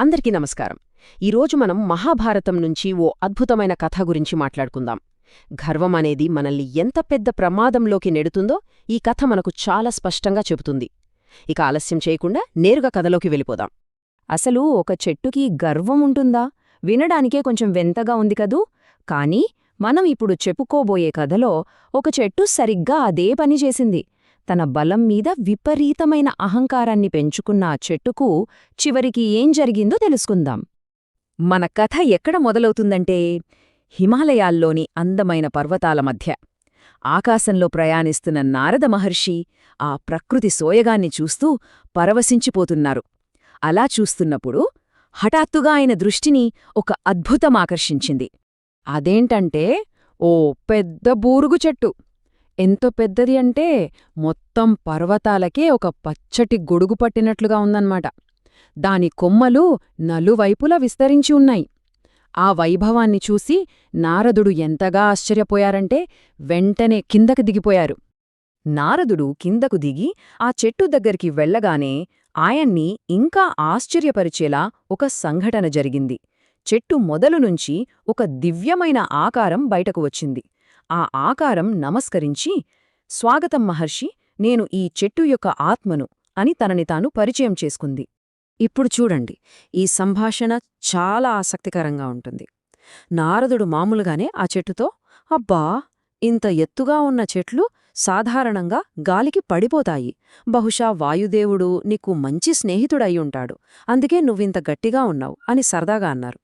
అందరికీ నమస్కారం. ఈరోజు మనం మహాభారతం నుంచి ఓ అద్భుతమైన కథ గురించి మాట్లాడుకుందాం. గర్వం అనేది మనల్ని ఎంత పెద్ద ప్రమాదంలోకి నెడుతుందో ఈ కథ మనకు చాలా స్పష్టంగా చెబుతుంది. ఇక ఆలస్యం చేయకుండా నేరుగా కథలోకి వెళ్ళిపోదాం. అసలు ఒక చెట్టుకి గర్వం ఉంటుందా? వినడానికే కొంచెం వింతగా ఉంది కదూ. కానీ మనం ఇప్పుడు చెప్పుకోబోయే కథలో ఒక చెట్టు సరిగ్గా అదే పని చేసింది. తన బలం మీద విపరీతమైన అహంకారాన్ని పెంచుకున్న ఆ చెట్టుకు చివరికి ఏం జరిగిందో తెలుసుకుందాం. మన కథ ఎక్కడ మొదలవుతుందంటే, హిమాలయాల్లోని అందమైన పర్వతాల మధ్య ఆకాశంలో ప్రయాణిస్తున్న నారద మహర్షి ఆ ప్రకృతి సోయగాన్ని చూస్తూ పరవశించిపోతున్నారు. అలా చూస్తున్నప్పుడు హఠాత్తుగా ఆయన దృష్టిని ఒక అద్భుతమాకర్షించింది. అదేంటంటే ఓ పెద్ద బూరుగు చెట్టు. ఎంతో పెద్దది అంటే మొత్తం పర్వతాలకే ఒక పచ్చటి గొడుగు పట్టినట్లుగా ఉందన్నమాట. దాని కొమ్మలు నలువైపులా విస్తరించి ఉన్నాయి. ఆ వైభవాన్ని చూసి నారదుడు ఎంతగా ఆశ్చర్యపోయారంటే వెంటనే కిందకు దిగిపోయారు. నారదుడు కిందకు దిగి ఆ చెట్టు దగ్గరికి వెళ్లగానే ఆయన్ని ఇంకా ఆశ్చర్యపరిచేలా ఒక సంఘటన జరిగింది. చెట్టు మొదలునుంచి ఒక దివ్యమైన ఆకారం బయటకు వచ్చింది. ఆ ఆకారం నమస్కరించి, స్వాగతం మహర్షి, నేను ఈ చెట్టు యొక్క ఆత్మను అని తనని తాను పరిచయం చేసుకుంది. ఇప్పుడు చూడండి, ఈ సంభాషణ చాలా ఆసక్తికరంగా ఉంటుంది. నారదుడు మామూలుగానే ఆ చెట్టుతో, అబ్బా, ఇంత ఎత్తుగా ఉన్న చెట్లు సాధారణంగా గాలికి పడిపోతాయి. బహుశా వాయుదేవుడు నీకు మంచి స్నేహితుడయ్యుంటాడు, అందుకే నువ్వింత గట్టిగా ఉన్నావు అని సరదాగా అన్నారు.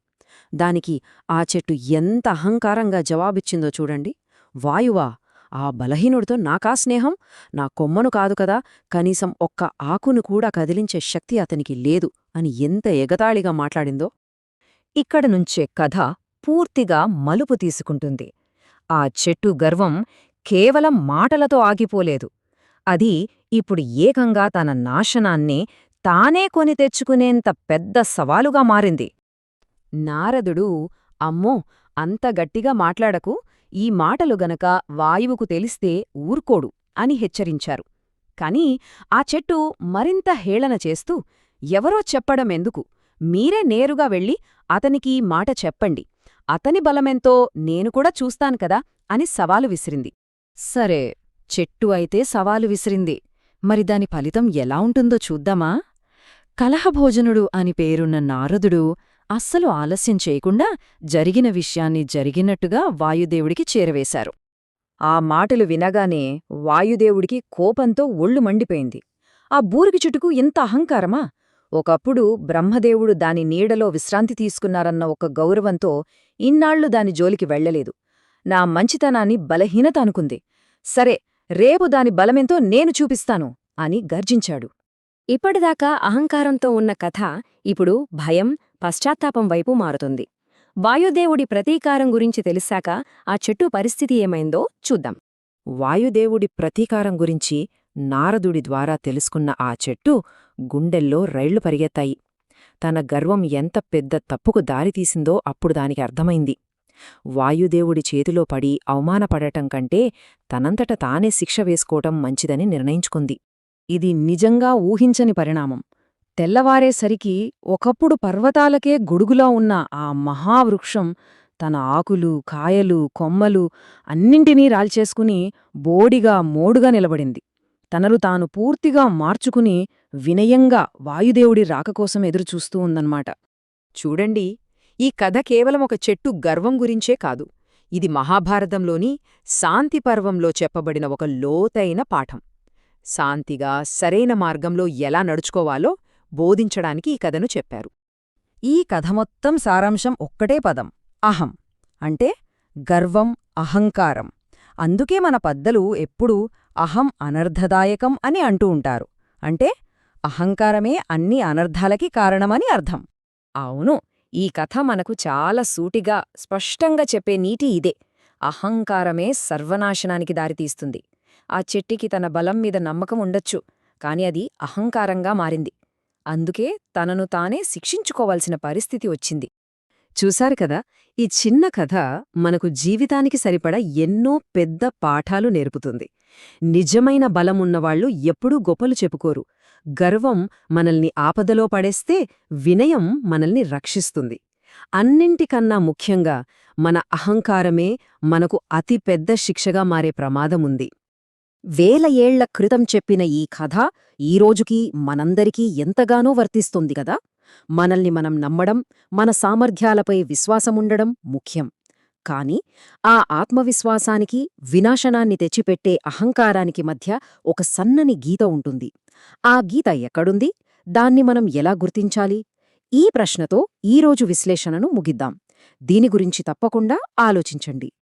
దానికి ఆ చెట్టు ఎంత అహంకారంగా జవాబిచ్చిందో చూడండి. వాయువా, ఆ బలహీనుడితో నాకా స్నేహం? నా కొమ్మను కాదు కదా, కనీసం ఒక్క ఆకును కూడా కదిలించే శక్తి అతనికి లేదు అని ఎంత ఎగతాళిగా మాట్లాడిందో. ఇక్కడనుంచే కథ పూర్తిగా మలుపు తీసుకుంటుంది. ఆ చెట్టు గర్వం కేవలం మాటలతో ఆగిపోలేదు. అది ఇప్పుడు ఏకంగా తన నాశనాన్ని తానే కొని తెచ్చుకునేంత పెద్ద సవాలుగా మారింది. నారదుడు, అమ్మో, అంత గట్టిగా మాట్లాడకు, ఈ మాటలు గనక వాయువుకు తెలిస్తే ఊరుకోడు అని హెచ్చరించారు. కాని ఆ చెట్టు మరింత హేళన చేస్తూ, ఎవరో చెప్పడమెందుకు, మీరే నేరుగా వెళ్ళి అతనికి మాట చెప్పండి, అతని బలమెంతో నేను కూడా చూస్తాను కదా అని సవాలు విసిరింది. సరే, చెట్టు అయితే సవాలు విసిరింది. మరి దాని ఫలితం ఎలా ఉంటుందో చూద్దామా? కలహభోజనుడు అని పేరున్న నారదుడు అస్సలు ఆలస్యం చేయకుండా జరిగిన విషయాన్ని జరిగినట్టుగా వాయుదేవుడికి చేరవేశారు. ఆ మాటలు వినగానే వాయుదేవుడికి కోపంతో ఒళ్ళు మండిపోయింది. ఆ బూరికి చుట్టుకు ఇంత అహంకారమా? ఒకప్పుడు బ్రహ్మదేవుడు దాని నీడలో విశ్రాంతి తీసుకున్నారన్న ఒక గౌరవంతో ఇన్నాళ్లు దాని జోలికి వెళ్లలేదు. నా మంచితనాన్ని బలహీనత అనుకుంది. సరే, రేపు దాని బలమెంతో నేను చూపిస్తాను అని గర్జించాడు. ఇప్పటిదాకా అహంకారంతో ఉన్న కథ ఇప్పుడు భయం, పశ్చాత్తాపం వైపు మారుతుంది. వాయుదేవుడి ప్రతీకారం గురించి తెలిసాక ఆ చెట్టు పరిస్థితి ఏమైందో చూద్దాం. వాయుదేవుడి ప్రతీకారం గురించి నారదుడి ద్వారా తెలుసుకున్న ఆ చెట్టు గుండెల్లో రైళ్లు పరిగెత్తాయి. తన గర్వం ఎంత పెద్ద తప్పుకు దారితీసిందో అప్పుడు దానికి అర్థమైంది. వాయుదేవుడి చేతిలో పడి అవమానపడటం కంటే తనంతట తానే శిక్ష వేసుకోవటం మంచిదని నిర్ణయించుకుంది. ఇది నిజంగా ఊహించని పరిణామం. తెల్లవారేసరికి ఒకప్పుడు పర్వతాలకే గొడుగులా ఉన్న ఆ మహావృక్షం తన ఆకులు, కాయలు, కొమ్మలు అన్నింటినీ రాల్చేసుకుని బోడిగా మోడుగా నిలబడింది. తనను తాను పూర్తిగా మార్చుకుని వినయంగా వాయుదేవుడి రాకకోసం ఎదురుచూస్తూ ఉందన్నమాట. చూడండి, ఈ కథ కేవలం ఒక చెట్టు గర్వం గురించే కాదు. ఇది మహాభారతంలోని శాంతి పర్వంలో చెప్పబడిన ఒక లోతైన పాఠం. శాంతిగా, సరైన మార్గంలో ఎలా నడుచుకోవాలో బోధించడానికి ఈ కథను చెప్పారు. ఈ కథ మొత్తం సారాంశం ఒక్కటే పదం, అహం. అంటే గర్వం, అహంకారం. అందుకే మన పెద్దలు ఎప్పుడూ అహం అనర్థదాయకం అని అంటూ ఉంటారు. అంటే అహంకారమే అన్ని అనర్థాలకి కారణమని అర్థం. అవును, ఈ కథ మనకు చాలా సూటిగా, స్పష్టంగా చెప్పే నీతి ఇదే. అహంకారమే సర్వనాశనానికి దారితీస్తుంది. ఆ చెట్టికి తన బలం మీద నమ్మకం ఉండొచ్చు, కాని అది అహంకారంగా మారింది. అందుకే తనను తానే శిక్షించుకోవాల్సిన పరిస్థితి వచ్చింది. చూశారు కదా, ఈ చిన్న కథ మనకు జీవితానికి సరిపడా ఎన్నో పెద్ద పాఠాలు నేర్పుతుంది. నిజమైన బలమున్నవాళ్లు ఎప్పుడూ గొప్పలు చెప్పుకోరు. గర్వం మనల్ని ఆపదలో పడేస్తే, వినయం మనల్ని రక్షిస్తుంది. అన్నింటికన్నా ముఖ్యంగా మన అహంకారమే మనకు అతి పెద్ద శిక్షగా మారే ప్రమాదముంది. వేల ఏళ్ల క్రితం చెప్పిన ఈ కథ ఈరోజుకీ మనందరికీ ఎంతగానో వర్తిస్తుంది కదా. మనల్ని మనం నమ్మడం, మన సామర్థ్యాలపై విశ్వాసముండడం ముఖ్యం. కాని ఆ ఆత్మవిశ్వాసానికి, వినాశనాన్ని తెచ్చిపెట్టే అహంకారానికి మధ్య ఒక సన్నని గీత ఉంటుంది. ఆ గీత ఎక్కడుంది? దాన్ని మనం ఎలా గుర్తించాలి? ఈ ప్రశ్నతో ఈరోజు విశ్లేషణను ముగిద్దాం. దీని గురించి తప్పకుండా ఆలోచించండి.